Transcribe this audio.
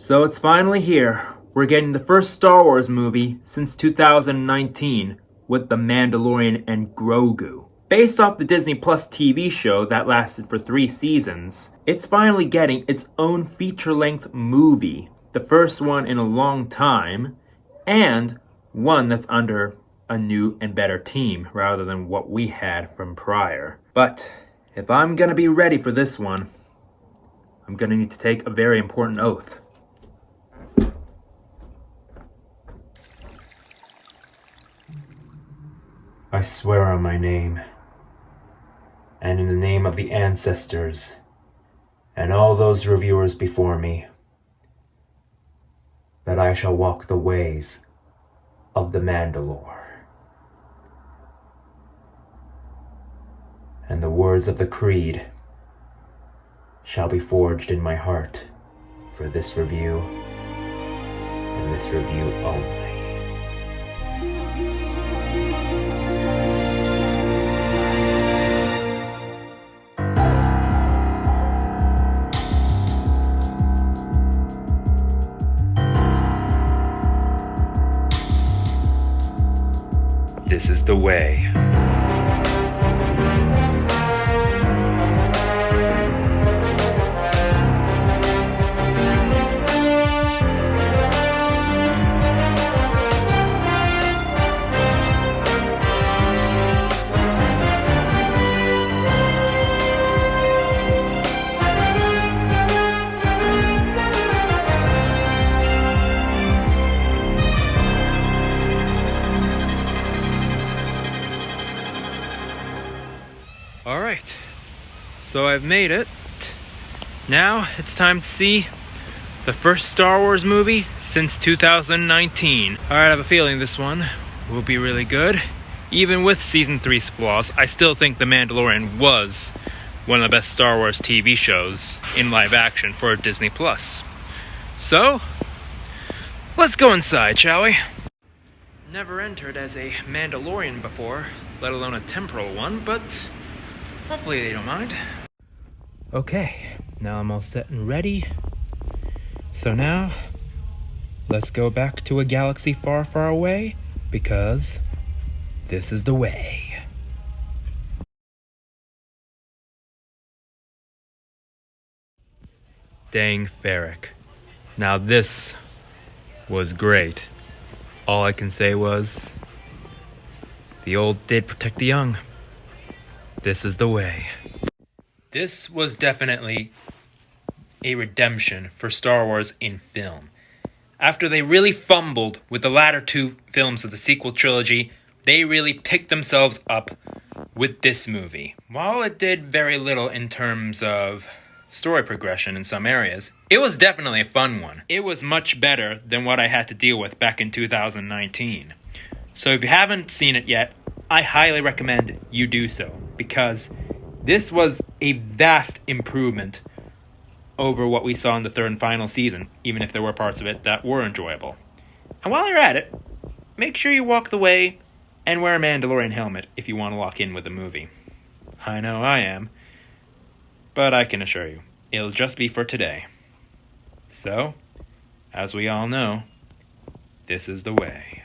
So it's finally here. We're getting the first Star Wars movie since 2019 with The Mandolorian and Grogu. Based off the Disney Plus TV show that lasted for 3 seasons, it's finally getting its own feature-length movie. The first one in a long time, and one that's under a new and better team rather than what we had from prior. But if I'm gonna be ready for this one, I'm gonna need to take a very important oath. I swear on my name, and in the name of the ancestors, and all those reviewers before me, that I shall walk the ways of the Mandalore. And the words of the creed shall be forged in my heart for this review, and this review only. This is the way. Alright, so I've made it. Now it's time to see the first Star Wars movie since 2019. Alright, I have a feeling this one will be really good. Even with Season 3's flaws, I still think The Mandalorian was one of the best Star Wars TV shows in live action for Disney Plus. So, let's go inside, shall we? Never entered as a Mandalorian before, let alone a temporal one, but hopefully they don't mind. Okay, now I'm all set and ready. So now, let's go back to a galaxy far, far away, because this is the way. Dang Ferric. Now this was great. All I can say was, the old did protect the young. This is the way. This was definitely a redemption for Star Wars in film. After they really fumbled with the latter 2 films of the sequel trilogy, they really picked themselves up with this movie. While it did very little in terms of story progression in some areas, it was definitely a fun one. It was much better than what I had to deal with back in 2019. So if you haven't seen it yet, I highly recommend you do so, because this was a vast improvement over what we saw in the 3rd and final season, even if there were parts of it that were enjoyable. And while you're at it, make sure you walk the way and wear a Mandalorian helmet if you want to lock in with the movie. I know I am, but I can assure you, it'll just be for today. So, as we all know, this is the way.